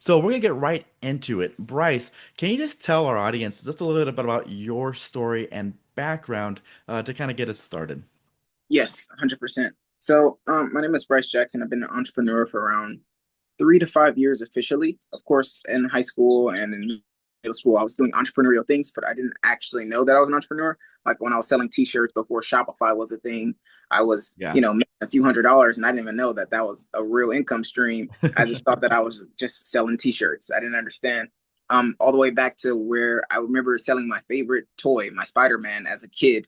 So we're gonna get right into it. Bryce, can you just tell our audience just a little bit about your story and background to kind of get us started? Yes, 100%. So, my name is Bryce Jackson. I've been an entrepreneur for around 3 to 5 years officially. Of course, in high school and in middle school, I was doing entrepreneurial things, but I didn't actually know that I was an entrepreneur. Like when I was selling T-shirts before Shopify was a thing, I was, Yeah. making a few $100s, and I didn't even know that that was a real income stream. I just thought that I was just selling T-shirts. I didn't understand. All the way back to where I remember selling my favorite toy, my Spider-Man, as a kid,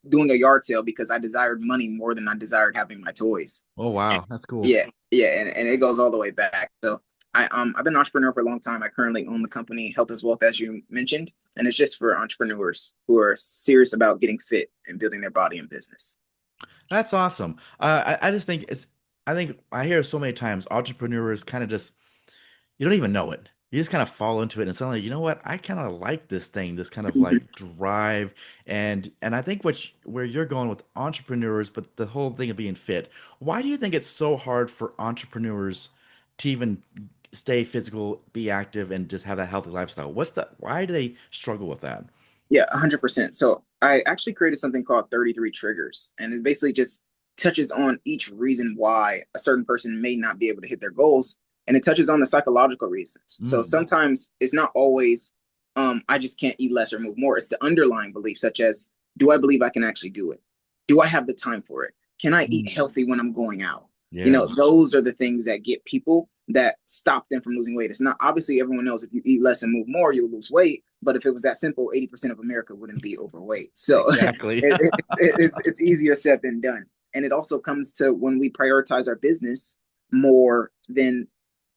doing a yard sale because I desired money more than I desired having my toys. Oh And wow, that's cool. yeah, and it goes all the way back. So I've been an entrepreneur for a long time. I currently own the company Health is Wealth, as you mentioned, and it's just for entrepreneurs who are serious about getting fit and building their body and business. That's awesome. I just think I think I hear so many times entrepreneurs kind of just you don't even know it. You just kind of fall into it and suddenly, you know what? I kind of like this thing, this kind of like drive and I think where you're going with entrepreneurs, but the whole thing of being fit. Why do you think it's so hard for entrepreneurs to even stay physical, be active, and just have that healthy lifestyle? Why do they struggle with that? Yeah, 100%. So I actually created something called 33 triggers, and it basically just touches on each reason why a certain person may not be able to hit their goals, and it touches on the psychological reasons. So Mm, sometimes it's not always I just can't eat less or move more. It's the underlying belief, such as, do I believe I can actually do it? Do I have the time for it? Can I eat mm. healthy when I'm going out? Yeah. Those are the things that get people, that stop them from losing weight. It's not, obviously everyone knows if you eat less and move more, you'll lose weight. But if it was that simple, 80% of America wouldn't be overweight. So Exactly. it's easier said than done. And it also comes to when we prioritize our business more than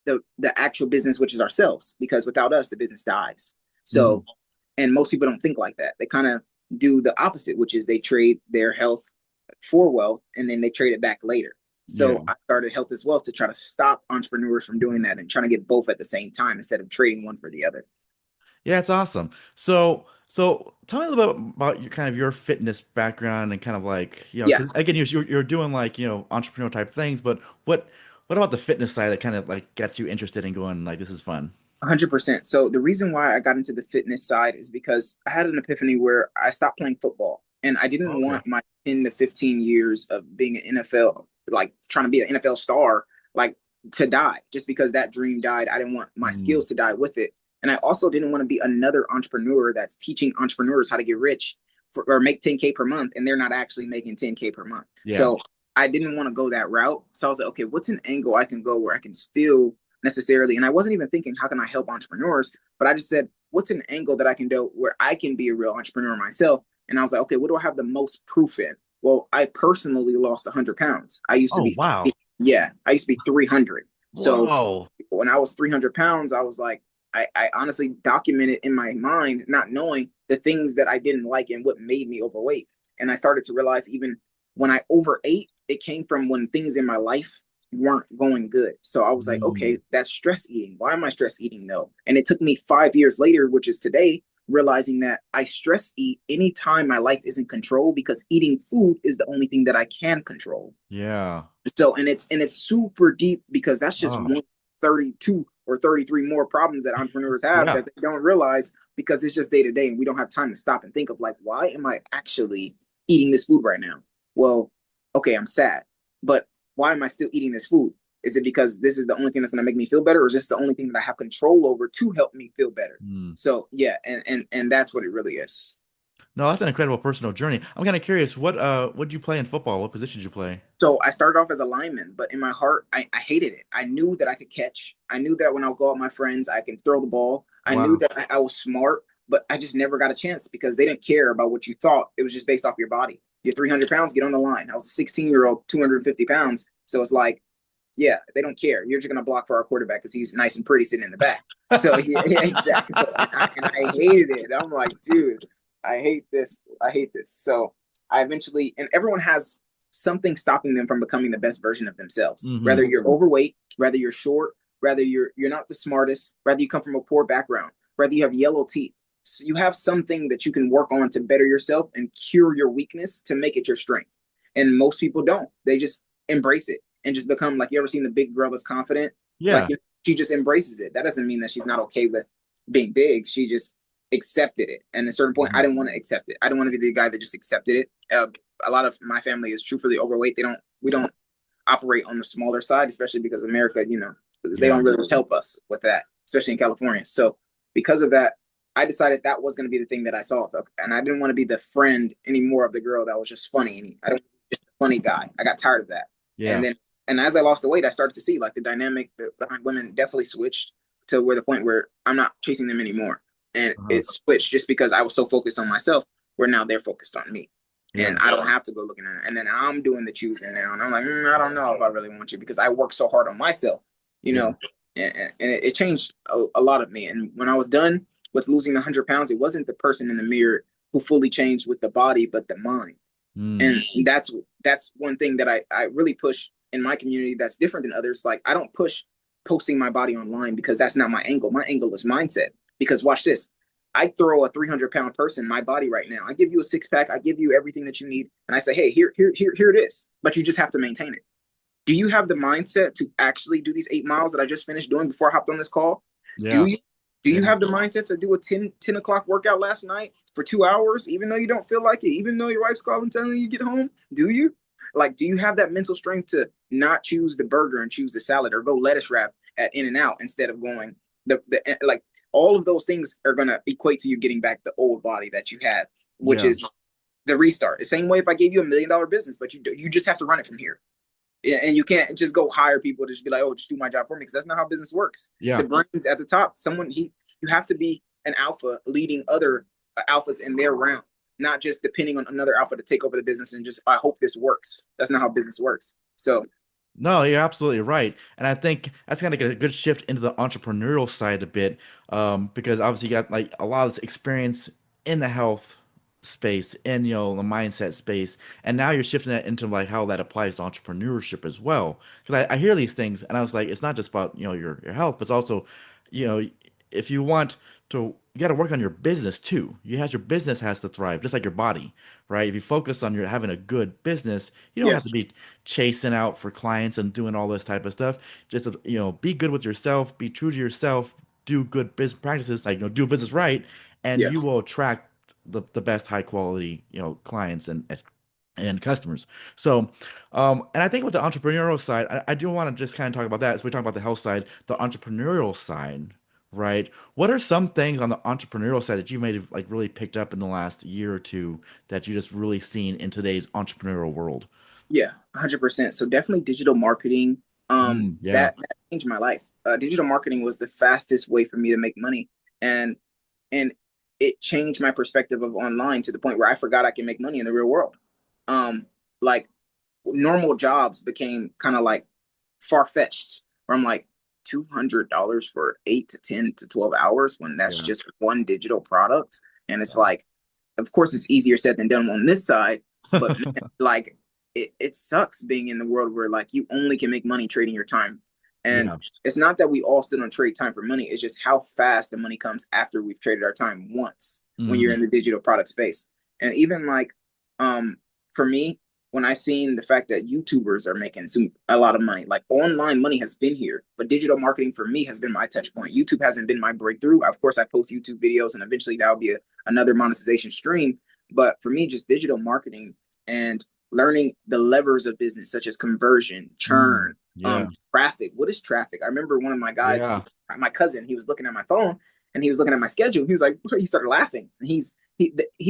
the actual business, which is ourselves, because without us, the business dies. So, Mhm. and most people don't think like that. They kind of do the opposite, which is they trade their health for wealth and then they trade it back later. Yeah. So I started Health as Wealth to try to stop entrepreneurs from doing that and trying to get both at the same time instead of trading one for the other. Yeah, it's awesome. So tell me a little bit about your kind of your fitness background and kind of like, Yeah, 'cause again, you're doing like, entrepreneurial type things, but what about the fitness side that kind of like got you interested in going like this is fun? 100%. So the reason why I got into the fitness side is because I had an epiphany where I stopped playing football and I didn't Okay. want my 10 to 15 years of being an NFL, like trying to be an NFL star, like to die just because that dream died. I didn't want my Mm, skills to die with it. And I also didn't want to be another entrepreneur that's teaching entrepreneurs how to get rich or make 10K per month and they're not actually making 10K per month. yeah. So I didn't want to go that route. So I was like, okay, what's an angle I can go where I can still necessarily, and I wasn't even thinking how can I help entrepreneurs, but I just said, what's an angle that I can do where I can be a real entrepreneur myself? And I was like, okay, what do I have the most proof in? Well, I personally lost 100 pounds. I used to Oh, be, wow. yeah, I used to be 300. So Whoa. when I was 300 pounds, I was like, I honestly documented in my mind, not knowing the things that I didn't like and what made me overweight. And I started to realize even when I overate, it came from when things in my life weren't going good. So I was like, okay, Mm, that's stress eating. Why am I stress eating though? And it took me 5 years later, which is today, realizing that I stress eat anytime my life isn't controlled because eating food is the only thing that I can control. yeah. So and it's super deep because that's just Oh, 132 or 33 more problems that entrepreneurs have yeah. that they don't realize because it's just day to day and we don't have time to stop and think of like, why am I actually eating this food right now? Well, okay, I'm sad, but why am I still eating this food? Is it because this is the only thing that's going to make me feel better, or is this the only thing that I have control over to help me feel better? Mm. So yeah, and that's what it really is. No, that's an incredible personal journey. I'm kind of curious, what did you play in football? What position did you play? So I started off as a lineman, but in my heart, I hated it. I knew that I could catch. I knew that when I would go out with my friends, I can throw the ball. I knew Wow. that I was smart, but I just never got a chance because they didn't care about what you thought. It was just based off your body. You're 300 pounds, get on the line. I was a 16-year-old, 250 pounds. So it's like, yeah, they don't care. You're just going to block for our quarterback because he's nice and pretty sitting in the back. So yeah, yeah, exactly. So and I hated it. I'm like, dude, I hate this. I hate this. So I eventually, and everyone has something stopping them from becoming the best version of themselves. Hmm. Whether you're overweight, whether you're short, whether you're not the smartest, whether you come from a poor background, whether you have yellow teeth. So you have something that you can work on to better yourself and cure your weakness to make it your strength. And most people don't. They just embrace it and just become like, you ever seen the big girl that's confident? Like, Yeah. she just embraces it. That doesn't mean that she's not okay with being big. She just accepted it. And at a certain point, I Mhm. didn't want to accept it. I didn't want to be the guy that just accepted it. A lot of my family is truthfully overweight. We don't operate on the smaller side, especially because America, they Yeah. don't really help us with that, especially in California. So because of that, I decided that was going to be the thing that I saw, and I didn't want to be the friend anymore of the girl that was just funny. I don't just a funny guy. I got tired of that. And Yeah. then, and as I lost the weight, I started to see like the dynamic behind women definitely switched to where the point where I'm not chasing them anymore, and Uh-huh. it switched just because I was so focused on myself. Where now they're focused on me, and Yeah. I don't have to go looking at it. And then I'm doing the choosing now, and I'm like, I don't know if I really want you because I work so hard on myself, you Yeah. know, and it changed a lot of me. And when I was done with losing 100 pounds, it wasn't the person in the mirror who fully changed with the body, but the mind. Mm. And that's one thing that I really push in my community that's different than others. Like I don't push posting my body online because that's not my angle. My angle is mindset. Because watch this. I throw a 300-pound person my body right now. I give you a six pack. I give you everything that you need, and I say, hey, here it is. But you just have to maintain it. Do you have the mindset to actually do these 8 miles that I just finished doing before I hopped on this call? Do Yeah. you? Do you Yeah. have the mindset to do a 10 o'clock workout last night for 2 hours, even though you don't feel like it, even though your wife's calling telling you get home? Do you? Like, do you have that mental strength to not choose the burger and choose the salad or go lettuce wrap at In-N-Out instead of going the like all of those things are gonna equate to you getting back the old body that you had, which Yeah. is the restart. The same way if I gave you $1 million business, but you just have to run it from here. And you can't just go hire people to just be like, oh, just do my job for me, because that's not how business works. The Yeah. brain's at the top. You have to be an alpha leading other alphas in their round, not just depending on another alpha to take over the business and just I hope this works. That's not how business works. So No, you're absolutely right. And I think that's kind of a good shift into the entrepreneurial side a bit, because obviously you got like a lot of this experience in the health space, in the mindset space, and now you're shifting that into like how that applies to entrepreneurship as well. Because I hear these things, and I was like, it's not just about your health, but it's also, you know, if you want to, you got to work on your business too. Your business has to thrive, just like your body, right? If you focus on your having a good business, you don't have to yes, be chasing out for clients and doing all this type of stuff. Just be good with yourself, be true to yourself, do good business practices, like do business right, and yeah, you will attract the best high quality clients and customers. So, and I think with the entrepreneurial side, I do want to just kind of talk about that. So we talk about the health side, the entrepreneurial side, right? What are some things on the entrepreneurial side that you may have like really picked up in the last year or two that you just really seen in today's entrepreneurial world? yeah, 100%. So definitely digital marketing. Yeah. That changed my life. Digital marketing was the fastest way for me to make money, and and it changed my perspective of online to the point where I forgot I can make money in the real world. Like normal jobs became kind of like far fetched. Where I'm like $200 for 8 to 10 to 12 hours when that's Yeah. just one digital product, and it's like, of course, it's easier said than done on this side, but man, like it sucks being in the world where like you only can make money trading your time. And Yeah. it's not that we all still don't trade time for money. It's just how fast the money comes after we've traded our time once when you're Hmm. in the digital product space. And even like um for me, when I seen the fact that YouTubers are making a lot of money, like online money has been here, but digital marketing for me has been my touch point. YouTube hasn't been my breakthrough. Of course, I post YouTube videos and eventually that'll be another monetization stream. But for me, just digital marketing and learning the levers of business, such as conversion, Mm. churn, Yeah. traffic. What is traffic? I remember one of my guys, Yeah. my cousin, he was looking at my phone and he was looking at my schedule. He was like, he started laughing. He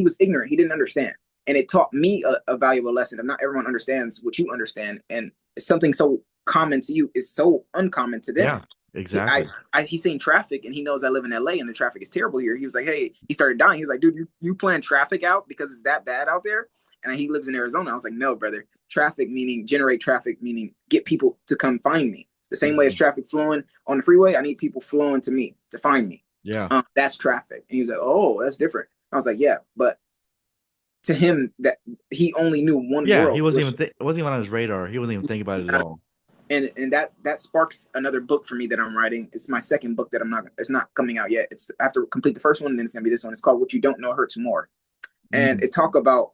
was ignorant. He didn't understand, and it taught me a valuable lesson of not everyone understands what you understand, and it's something so common to you is so uncommon to them. Yeah. Exactly. He's seen traffic and he knows I live in LA and the traffic is terrible here. He was like, hey, he started dying. He was like, dude, you plan traffic out because it's that bad out there? And he lives in Arizona. I was like, no, brother. Traffic meaning generate traffic, meaning get people to come find me. The same way as Mhm. traffic flowing on the freeway, I need people flowing to me to find me. Yeah. That's traffic. And he was like, oh, that's different. I was like, yeah, but to him, that he only knew one Yeah. He world, wasn't which even it wasn't even on his radar. He wasn't even thinking about it at all. and that sparks another book for me that I'm writing. It's my second book that it's not coming out yet. It's after complete the first one, and then it's gonna be this one. It's called What You Don't Know Hurts More. And Mm. it talk about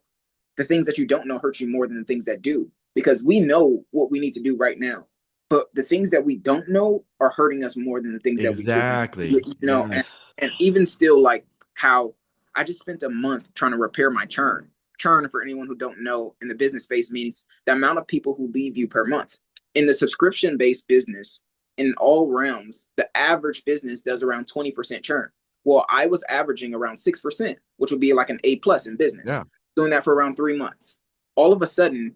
the things that you don't know hurt you more than the things that do, because we know what we need to do right now. but the things that we don't know are hurting us more than the things that we do know. Exactly. And Yes. even still, like how I just spent a month trying to repair my churn. Churn, for anyone who don't know, in the business space means the amount of people who leave you per month. In the subscription based business, in all realms, the average business does around 20% churn. Well, I was averaging around 6%, which would be like an A plus in business, Yeah. doing that for around 3 months. All of a sudden,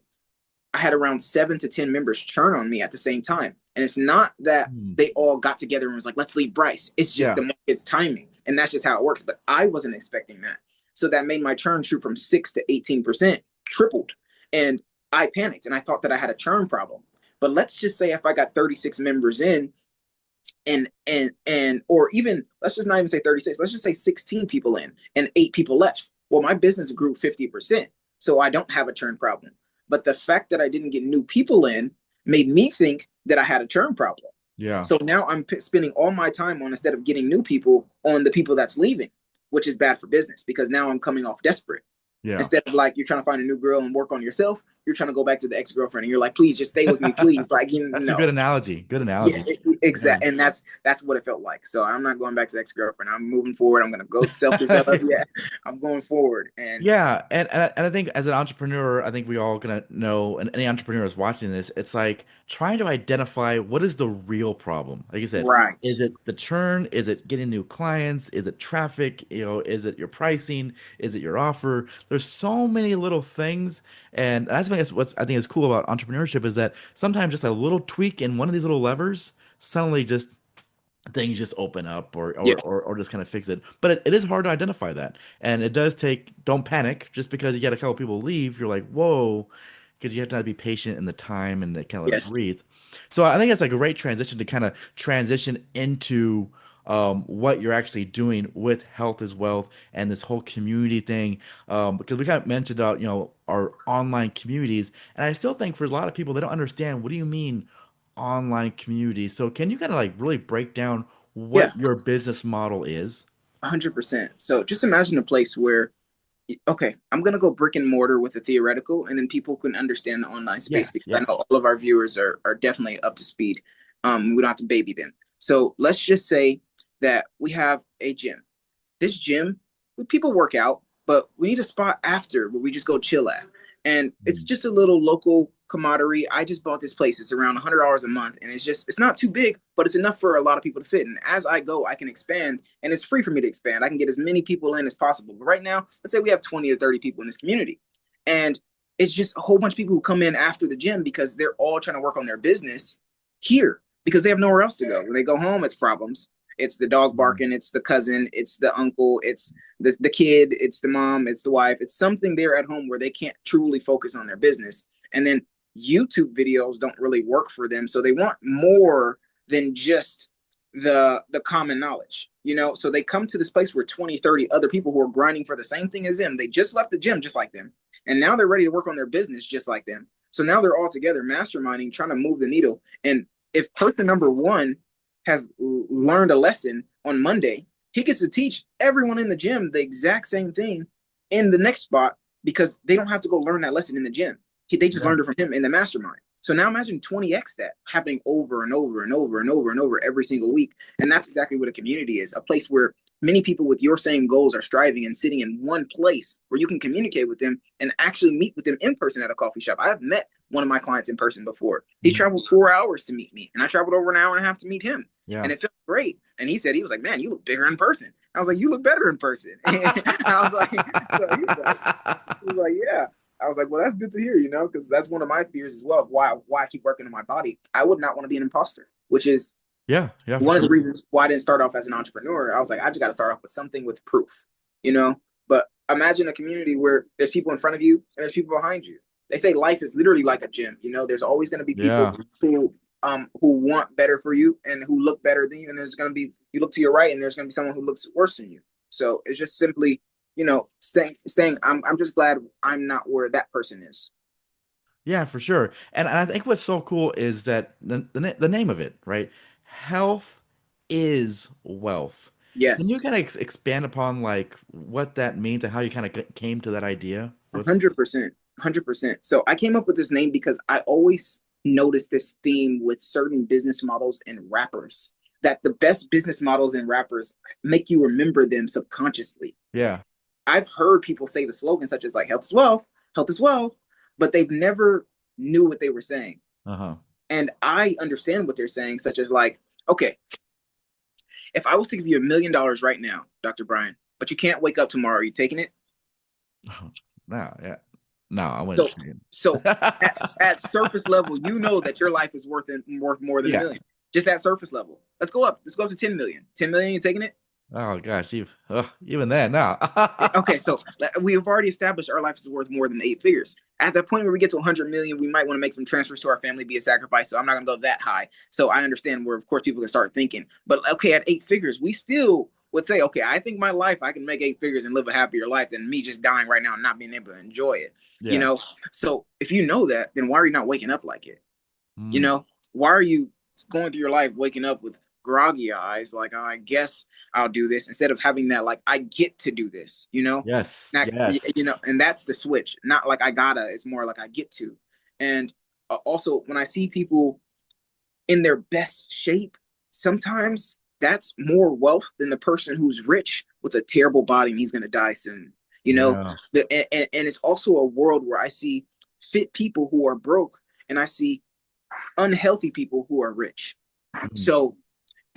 I had around 7 to 10 members churn on me at the same time. And it's not that Hmm. they all got together and was like, let's leave Bryce. It's just Yeah. the market's timing. And that's just how it works. But I wasn't expecting that. So that made my churn shoot from 6 to 18%, tripled. And I panicked and I thought that I had a churn problem. But let's just say if I got 36 members in, and or even, let's just not even say 36, let's just say 16 people in and 8 people left. Well, my business grew 50%. So I don't have a churn problem. But the fact that I didn't get new people in made me think that I had a churn problem. Yeah. So now I'm spending all my time on, instead of getting new people, on the people that's leaving, which is bad for business because now I'm coming off desperate. Yeah. Instead of like you're trying to find a new girl and work on yourself, you're trying to go back to the ex-girlfriend and you're like, please just stay with me, please. Like, That's a good know. analogy. Good Yeah, analogy. Yeah. exactly. And that's what it felt like. So I'm not going back to the ex-girlfriend. I'm moving forward. I'm gonna go self-develop. Yeah, I'm going forward. And Yeah, and I think as an entrepreneur, I think we all gonna know, and any entrepreneur is watching this, it's like trying to identify what is the real problem. Like you said, right. is it the churn? Is it getting new clients? Is it traffic? Is it your pricing? Is it your offer? There's so many little things, and that's what I think is cool about entrepreneurship is that sometimes just a little tweak in one of these little levers suddenly just things just open up Yeah. or just kind of fix it. But it is hard to identify that. And it does take, don't panic just because you get a couple people leave. You're like, whoa, because you have to be patient in the time and kind of let it Yes. breathe. So I think it's like a great transition to kind of transition into what you're actually doing with Health is Wealth and this whole community thing. Because we kind of mentioned about, our online communities. And I still think for a lot of people, they don't understand what do you mean online community. So can you kind of like really break down Yeah. what your business model is? 100%. So just imagine a place where, okay, I'm gonna go brick and mortar with the theoretical, and then people can understand the online space Yes, because I yeah. know all of our viewers are definitely up to speed. We don't have to baby them. So let's just say that we have a gym. This gym, people work out, but we need a spot after where we just go chill at. And it's Mm. just a little local camaraderie. I just bought this place. It's around $100 a month, and it's not too big, but it's enough for a lot of people to fit. And as I go, I can expand, and it's free for me to expand. I can get as many people in as possible. But right now, let's say we have 20 or 30 people in this community, and it's just a whole bunch of people who come in after the gym because they're all trying to work on their business here because they have nowhere else to go. When they go home, it's problems. It's the dog Mm. barking, it's the cousin, it's the uncle, it's the kid, it's the mom, it's the wife. It's something there at home where they can't truly focus on their business. And then YouTube videos don't really work for them. So they want more than just the common knowledge, So they come to this place where 20, 30 other people who are grinding for the same thing as them. They just left the gym just like them. And now they're ready to work on their business just like them. So now they're all together masterminding, trying to move the needle. And if person number one has learned a lesson on Monday, he gets to teach everyone in the gym the exact same thing in the next spot because they don't have to go learn that lesson in the gym. They just Yeah. learned it from him in the mastermind. So now imagine 20x that happening over and over and over and over and over every single week. And that's exactly what a community is, a place where many people with your same goals are striving and sitting in one place where you can communicate with them and actually meet with them in person at a coffee shop. I've met one of my clients in person before. He Mhm. traveled 4 hours to meet me, and I traveled over an hour and a half to meet him. Yeah. And it felt great. And he said, he was like, man, you look bigger in person. I was like, you look better in person. I was like, so he was like, yeah. I was like, well, that's good to hear, because that's one of my fears as well of why I keep working on my body. I would not want to be an imposter, which is Yeah, yeah, for one of the sure. reasons why I didn't start off as an entrepreneur. I was like, I just got to start off with something with proof, you know. But imagine a community where there's people in front of you and there's people behind you. They say life is literally like a gym. There's always going to be people Yeah. who want better for you and who look better than you, and there's going to be, you look to your right and there's going to be someone who looks worse than you. So it's just simply, staying. I'm just glad I'm not where that person is. Yeah, for sure. And I think what's so cool is that the name of it, right? Health is wealth. Can you Yes. kind of expand upon like what that means and how you kind of came to that idea with? 100%. 100%. So I came up with this name because I always noticed this theme with certain business models and rappers, that the best business models and rappers make you remember them subconsciously. Yeah. I've heard people say the slogan such as like health is wealth, but they've never knew what they were saying. Uh-huh. And I understand what they're saying, such as like, okay, if I was to give you $1 million right now, Dr. Brian, but you can't wake up tomorrow, are you taking it? No, yeah. No, I So, wouldn't. so at surface level, you know that your life is worth more than a Yeah. million. Just at surface level. Let's go up. Let's go up to 10 million. 10 million, you taking it? Oh gosh, even that now. Okay, so we've already established our life is worth more than 8 figures. At that point where we get to 100 million, we might want to make some transfers to our family, be a sacrifice. So I'm not going to go that high. So I understand where, of course, people can start thinking. But okay, at 8 figures, we still would say, okay, I think my life, I can make 8 figures and live a happier life than me just dying right now and not being able to enjoy it. You Yeah. know, so if you know that, then why are you not waking up like it? You Mm, know, why are you going through your life waking up with groggy eyes, like, oh, I guess I'll do this, instead of having that, like, I get to do this, yes. Not, Yes. and that's the switch. Not like I gotta, it's more like I get to. And also, when I see people in their best shape, sometimes that's more wealth than the person who's rich with a terrible body and he's going to die soon. You know, Yeah. and it's also a world where I see fit people who are broke and I see unhealthy people who are rich. Mm, So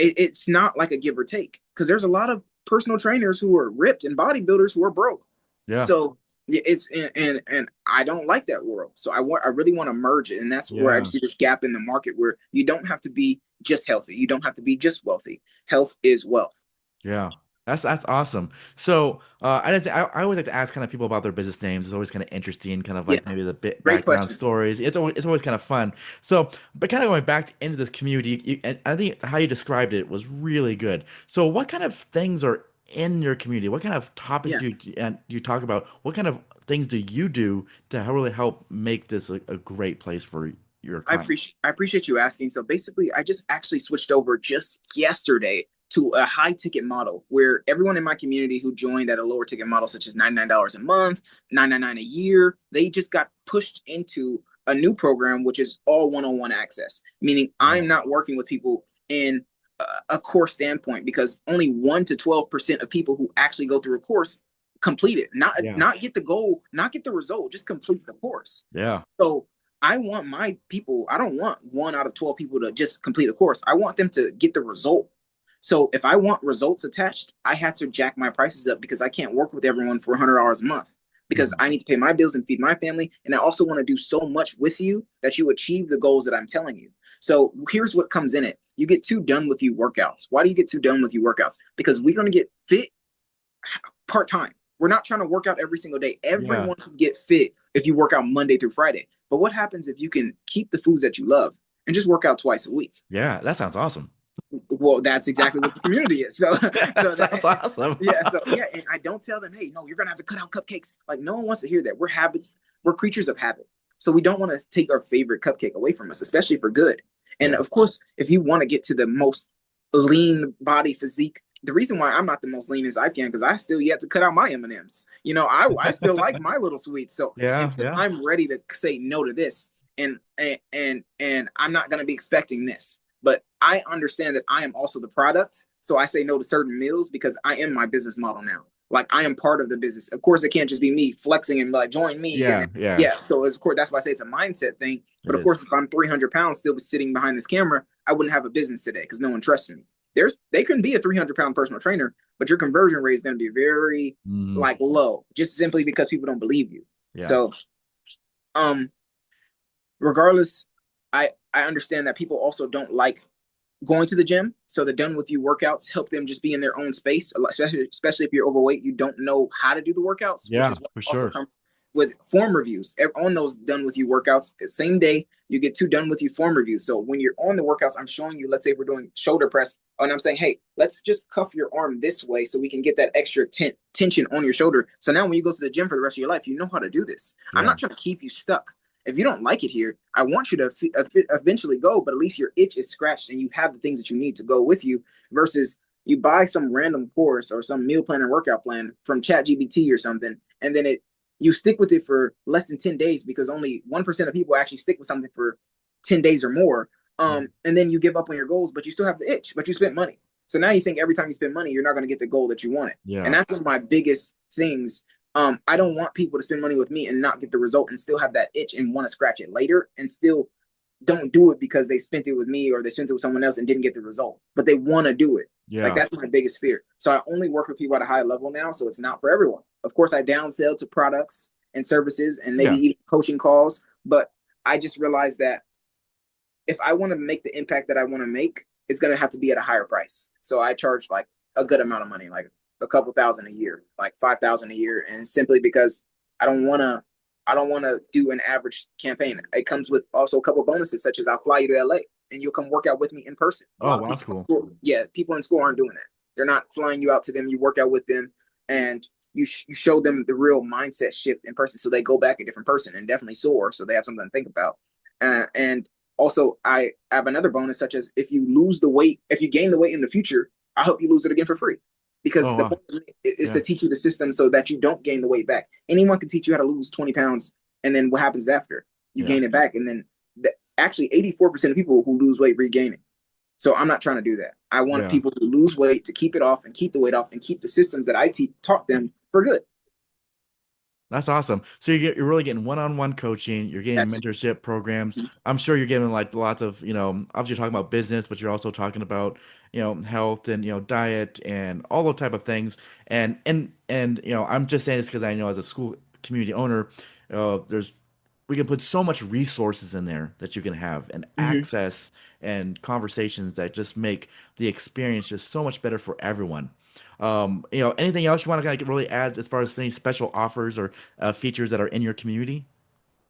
it's not like a give or take, because there's a lot of personal trainers who are ripped and bodybuilders who are broke. yeah. So it's and I don't like that world. So I really want to merge it, and that's where I Yeah. see this gap in the market where you don't have to be just healthy, you don't have to be just wealthy. Health is wealth. Yeah. That's awesome. So I always like to ask kind of people about their business names. It's always kind of interesting, kind of Yeah, like maybe the bit great background questions. stories. It's always kind of fun. So, but kind of going back into this community, and I think how you described it was really good. So, what kind of things are in your community? What kind of topics Yeah, do you talk about? What kind of things do you do to really help make this a great place for your clients? I appreciate you asking. So basically, I just actually switched over just yesterday to a high ticket model where everyone in my community who joined at a lower ticket model, such as $99 a month, $999 a year, they just got pushed into a new program, which is all one-on-one access, meaning I'm Oh, not working with people in a course standpoint, because only 1 to 12% of people who actually go through a course complete it. Not yeah. not get the goal, not get the result, just complete the course. Yeah. So I want my people, I don't want 1 out of 12 people to just complete a course. I want them to get the result. So if I want results attached, I had to jack my prices up, because I can't work with everyone for $100 a month, because Mhm. I need to pay my bills and feed my family. And I also want to do so much with you that you achieve the goals that I'm telling you. So here's what comes in it. You get 2 done with you workouts. Why do you get 2 done with you workouts? Because we're going to get fit part time. We're not trying to work out every single day. Yeah. Everyone can get fit if you work out Monday through Friday. But what happens if you can keep the foods that you love and just work out twice a week? Yeah. That sounds awesome. Well, that's exactly what this community is. So, That so sounds that, awesome. yeah, so yeah, and I don't tell them, hey, no, you're gonna have to cut out cupcakes. Like, no one wants to hear that. We're habits. We're creatures of habit. So we don't want to take our favorite cupcake away from us, especially for good. And Yeah. of course, if you want to get to the most lean body physique, the reason why I'm not the most lean as I can, because I still yet to cut out my M&Ms. I still like my little sweets. So Yeah. until Yeah. I'm ready to say no to this, and I'm not gonna be expecting this, but I understand that I am also the product. So I say no to certain meals because I am my business model now. Like, I am part of the business. Of course, it can't just be me flexing and like join me. And Yeah. Yeah. yeah, so of course that's why I say it's a mindset thing. But It of is. course, if I'm 300 pounds still sitting behind this camera, I wouldn't have a business today because no one trusts me. They couldn't be a 300-pound personal trainer, but your conversion rate is going to be very Mm, like low, just simply because people don't believe you. yeah. So um regardless, I understand that people also don't like going to the gym. So the done with you workouts help them just be in their own space, especially if you're overweight, you don't know how to do the workouts, which Yeah. is what For also sure. comes with form reviews. On those done with you workouts, the same day you get 2 done with you form reviews. So when you're on the workouts, I'm showing you, let's say we're doing shoulder press, and I'm saying, hey, let's just cuff your arm this way so we can get that extra tension on your shoulder. So now when you go to the gym for the rest of your life, you know how to do this. I'm Yeah. not trying to keep you stuck. If you don't like it here, I want you to eventually go, but at least your itch is scratched and you have the things that you need to go with you, versus you buy some random course or some meal plan or workout plan from ChatGPT or something, and then you stick with it for less than 10 days, because only 1% of people actually stick with something for 10 days or more. And then you give up on your goals, but you still have the itch, but you spent money. So now you think every time you spend money, you're not going to get the goal that you wanted. And Yeah. that's one of my biggest things. I don't want people to spend money with me and not get the result and still have that itch and want to scratch it later and still don't do it because they spent it with me or they spent it with someone else and didn't get the result, but they want to do it. Like Yeah. that's my biggest fear. So I only work with people at a high level now. So it's not for everyone. Of course, I downsell to products and services and maybe Yeah. even coaching calls. But I just realized that if I want to make the impact that I want to make, it's going to have to be at a higher price. So I charge like a good amount of money, like a couple thousand a year, like 5,000 a year. And simply because I don't want to, I don't want to do an average campaign. It comes with also a couple bonuses, such as I'll fly you to LA and you'll come work out with me in person. A Oh, lot of wow, that's people, cool. yeah, people in school aren't doing that. They're not flying you out to them. You work out with them and you show them the real mindset shift in person. So they go back a different person and definitely soar. So they have something to think about. And also, I have another bonus, such as if you lose the weight, if you gain the weight in the future, I hope you lose it again for free. Because Oh, the wow. point is Yeah. to teach you the system so that you don't gain the weight back. Anyone can teach you how to lose 20 pounds, and then what happens after? You Yeah. gain it back. And then actually, 84% of people who lose weight regain it. So I'm not trying to do that. I want Yeah. people to lose weight, to keep it off and keep the weight off and keep the systems that taught them for good. That's awesome. So you're really getting one-on-one coaching. You're getting That's mentorship programs. I'm sure you're getting like lots of, obviously you're talking about business, but you're also talking about, health and, diet and all those type of things. And I'm just saying this because I know as a school community owner, there's we can put so much resources in there that you can have and mm-hmm. access and conversations that just make the experience just so much better for everyone. Anything else you want to kind of really add as far as any special offers or features that are in your community?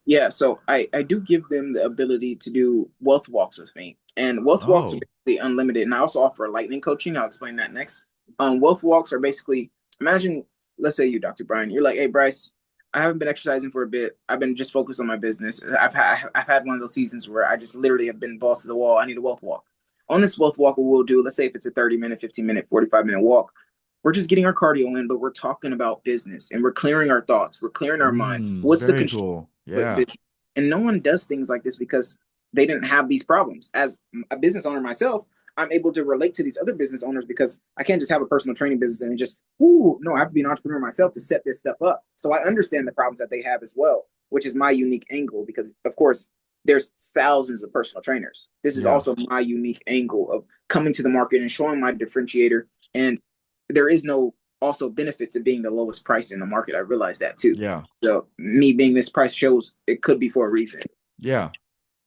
Yeah, so I do give them the ability to do wealth walks with me. And wealth walks are Oh, basically unlimited. And I also offer lightning coaching. I'll explain that next. Wealth walks are basically imagine, let's say you, Dr. Brian, you're like, hey Bryce, I haven't been exercising for a bit. I've been just focused on my business. I've had one of those seasons where I just literally have been balls to the wall. I need a wealth walk. On this wealth walk, what we'll do, let's say if it's a 30-minute, 15-minute, 45-minute walk, we're just getting our cardio in, but we're talking about business and we're clearing our thoughts. We're clearing our mind. What's the very constraint? cool. With Yeah. business. And no one does things like this because they didn't have these problems. As a business owner myself, I'm able to relate to these other business owners because I can't just have a personal training business and just, ooh, no, I have to be an entrepreneur myself to set this stuff up. So I understand the problems that they have as well, which is my unique angle because, of course, there's thousands of personal trainers. This is Yeah. also my unique angle of coming to the market and showing my differentiator. And there is no also benefit to being the lowest price in the market. I realize that too. Yeah. So me being this price shows it could be for a reason. Yeah.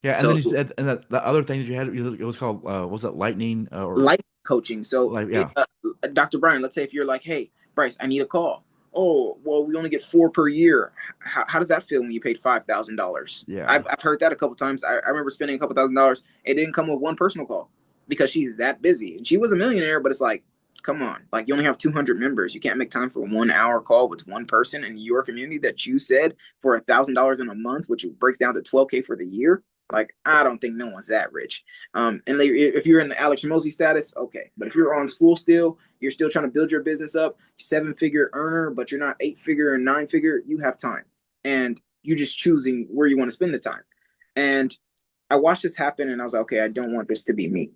Yeah. And then So you said, and the other thing that you had, it was called, was it lightning or life coaching. So like, yeah. Dr. Brian, let's say if you're like, hey, Bryce, I need a call. Oh, well, we only get 4 per year. How does that feel when you paid $5,000? Yeah. I've heard that a couple times. I remember spending a couple $1,000. It didn't come with one personal call because she's that busy. And she was a millionaire, but it's like, come on, like you only have 200 members. You can't make time for 1 hour call with one person in your community that you said for $1,000 in a month, which breaks down to 12K for the year. Like, I don't think no one's that rich. And if you're in the Alex Mosey status, okay. But if you're on school still, you're still trying to build your business up, 7-figure earner, but you're not 8-figure and 9-figure, you have time. And you just choosing where you want to spend the time. And I watched this happen and I was like, okay, I don't want this to be me,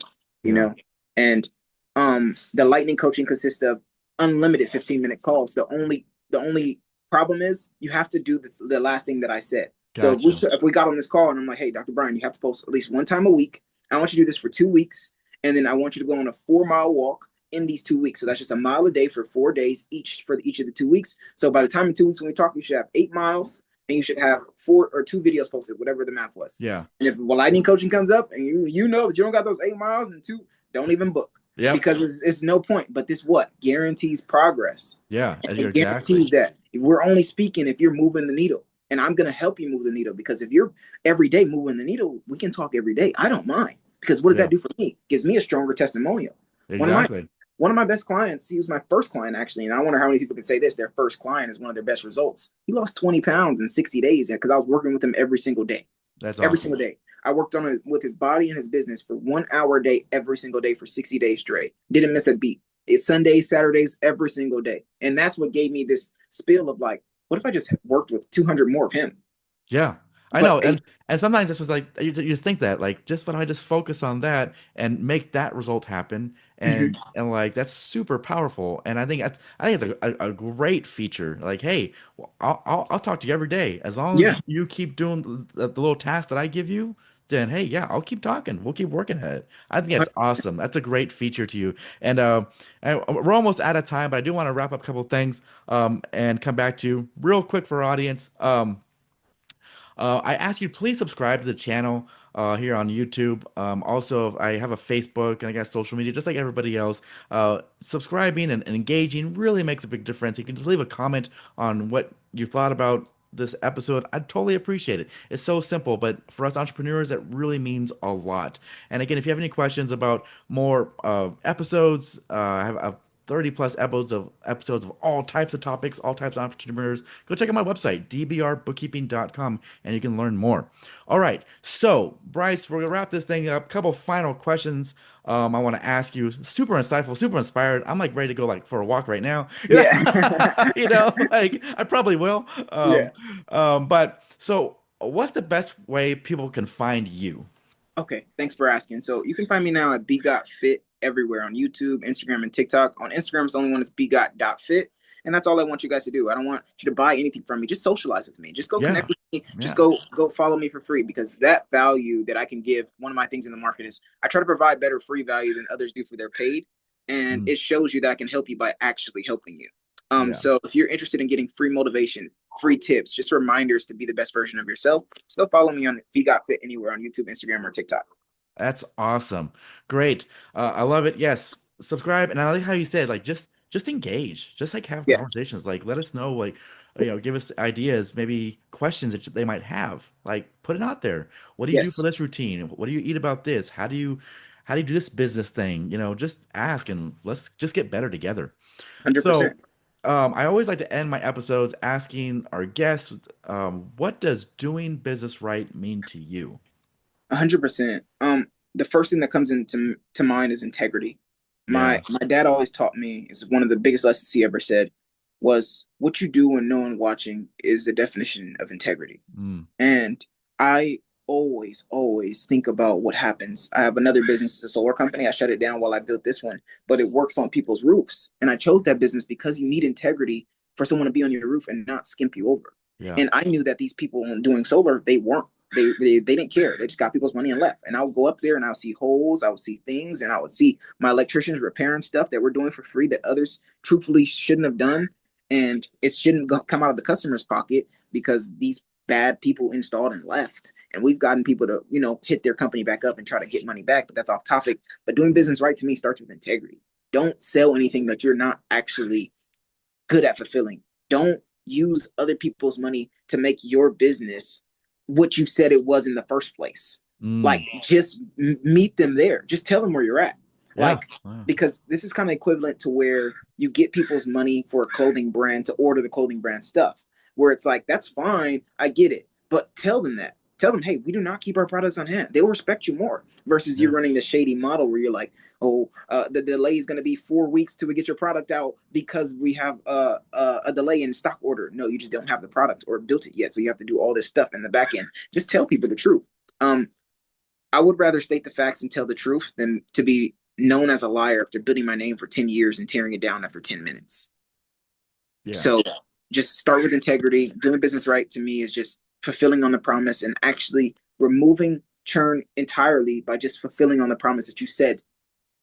you Yeah. know? And the lightning coaching consists of unlimited 15-minute calls. The only problem is you have to do the last thing that I said. So Gotcha. if we got on this call and I'm like, hey, Dr. Brian, you have to post at least one time a week. I want you to do this for 2 weeks. And then I want you to go on a 4-mile walk in these 2 weeks. So that's just a mile a day for 4 days each for each of the 2 weeks. So by the time in 2 weeks when we talk, you should have 8 miles and you should have 4 or 2 videos posted, whatever the math was. Yeah. And if lightning coaching comes up and you know that you don't got those 8 miles and 2, don't even book. Yep. Because it's no point. But this what? Guarantees progress. Yeah. And You're it guarantees exactly. that if we're only speaking if you're moving the needle. And I'm going to help you move the needle because if you're every day moving the needle, we can talk every day. I don't mind because what does Yeah. that do for me? It gives me a stronger testimonial. One of my Exactly. one of my best clients, he was my first client actually, and I wonder how many people can say this. Their first client is one of their best results. He lost 20 pounds in 60 days because I was working with him every single day. That's Every awesome. single day. I worked on it with his body and his business for 1 hour a day every single day for 60 days straight. Didn't miss a beat. It's Sundays, Saturdays, every single day. And that's what gave me this spill of like, what if I just worked with 200 more of him? Yeah. I But know, and sometimes this was like you just think that like just when I just focus on that and make that result happen, Mhm. and like that's super powerful, and I think it's a great feature. Like, hey, well, I'll talk to you every day as long as Yeah, you keep doing the little task that I give you. Then hey, yeah, I'll keep talking. We'll keep working at it. I think that's awesome. That's a great feature to you. And we're almost out of time, but I do want to wrap up a couple of things and come back to you real quick for our audience. I ask you please subscribe to the channel here on YouTube. Also, I have a Facebook and I got social media just like everybody else. Subscribing and engaging really makes a big difference. You can just leave a comment on what you thought about this episode. I'd totally appreciate it. It's so simple, but for us entrepreneurs, that really means a lot. And again, if you have any questions about more episodes, I have a 30 plus episodes of all types of topics, all types of entrepreneurs. Go check out my website, dbrbookkeeping.com, and you can learn more. All right. So, Bryce, we're gonna wrap this thing up. Couple final questions I want to ask you. Super insightful, super inspired. I'm like ready to go like for a walk right now. yeah, You know, like I probably will. yeah. But so what's the best way people can find you? Okay, thanks for asking. So you can find me now at BGotFit everywhere on YouTube, Instagram, and TikTok. On Instagram, it's the only one that's BGot.fit. And that's all I want you guys to do. I don't want you to buy anything from me. Just socialize with me. Just go Yeah, connect with me. Just yeah. go follow me for free because that value that I can give, one of my things in the market is I try to provide better free value than others do for their paid. And Mm, it shows you that I can help you by actually helping you. yeah. So if you're interested in getting free motivation, free tips, just reminders to be the best version of yourself, just go follow me on BGotFit anywhere on YouTube, Instagram, or TikTok. That's awesome. Great. I love it. Yes. Subscribe. And I like how you said, like, just engage. Just like have Yeah. conversations. Like, let us know, like, give us ideas, maybe questions that they might have. Like, put it out there. What do you do for Yes. this routine? What do you eat about this? How do you do this business thing? Just ask and let's just get better together. So, 100%. I always like to end my episodes asking our guests, what does doing business right mean to you? 100%. The first thing that comes into to mind is integrity. My Yeah. my dad always taught me is one of the biggest lessons he ever said was what you do when no one watching is the definition of integrity. Mm, And I always think about what happens. I have another business, it's a solar company. I shut it down while I built this one, but it works on people's roofs. And I chose that business because you need integrity for someone to be on your roof and not skimp you over. yeah. And I knew that these people doing solar, they weren't. They didn't care. They just got people's money and left. And I would go up there and I would see holes, I would see things, and I would see my electricians repairing stuff that we're doing for free that others truthfully shouldn't have done. And it shouldn't come out of the customer's pocket because these bad people installed and left. And we've gotten people to, hit their company back up and try to get money back, but that's off topic. But doing business right to me starts with integrity. Don't sell anything that you're not actually good at fulfilling. Don't use other people's money to make your business what you said it was in the first place. Like, Mm, just meet them there. Just tell them where you're at. yeah. Like, Wow. because this is kind of equivalent to where you get people's money for a clothing brand to order the clothing brand stuff, where it's like, that's fine. I get it. But tell them that. Tell them, hey, we do not keep our products on hand. They'll respect you more versus you Yeah. running the shady model where you're like, oh, the delay is going to be 4 weeks till we get your product out because we have a delay in stock order. No, you just don't have the product or built it yet. So you have to do all this stuff in the back end. Just tell people the truth. I would rather state the facts and tell the truth than to be known as a liar after building my name for 10 years and tearing it down after 10 minutes. Yeah. So just start with integrity. Doing business right to me is just fulfilling on the promise and actually removing churn entirely by just fulfilling on the promise that you said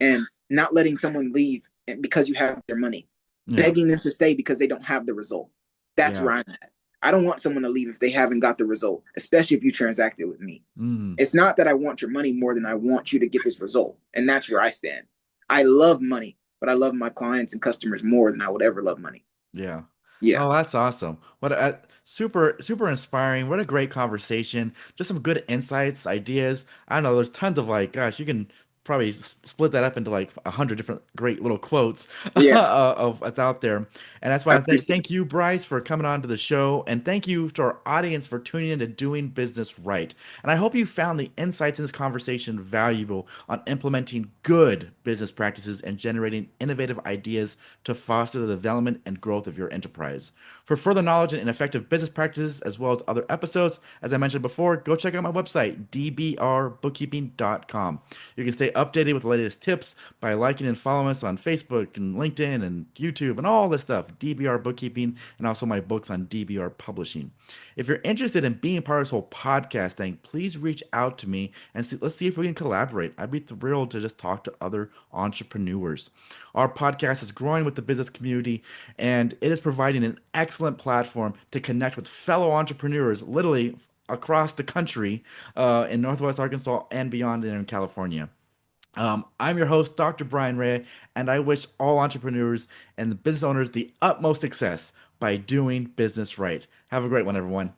and not letting someone leave because you have their money, Yeah. begging them to stay because they don't have the result. That's Yeah. where I'm at. I don't want someone to leave if they haven't got the result, especially if you transacted with me. Mm, It's not that I want your money more than I want you to get this result. And that's where I stand. I love money, but I love my clients and customers more than I would ever love money. yeah. Yeah. Oh, that's awesome. What a super inspiring. What a great conversation. Just some good insights, ideas. I don't know, there's tons of like, gosh, you can probably split that up into like 100 different great little quotes Yeah, of what's out there. And that's I why I appreciate it. thank you, Bryce, for coming on to the show, and thank you to our audience for tuning in to Doing Business Right. And I hope you found the insights in this conversation valuable on implementing good business practices and generating innovative ideas to foster the development and growth of your enterprise. For further knowledge and effective business practices, as well as other episodes, as I mentioned before, go check out my website, dbrbookkeeping.com. You can stay updated with the latest tips by liking and following us on Facebook and LinkedIn and YouTube and all this stuff, DBR Bookkeeping, and also my books on DBR Publishing. If you're interested in being part of this whole podcast thing, please reach out to me and let's see if we can collaborate. I'd be thrilled to just talk to other entrepreneurs. Our podcast is growing with the business community, and it is providing an excellent platform to connect with fellow entrepreneurs literally across the country in Northwest Arkansas and beyond in California. I'm your host, Dr. Brian Ray, and I wish all entrepreneurs and business owners the utmost success by doing business right. Have a great one, everyone.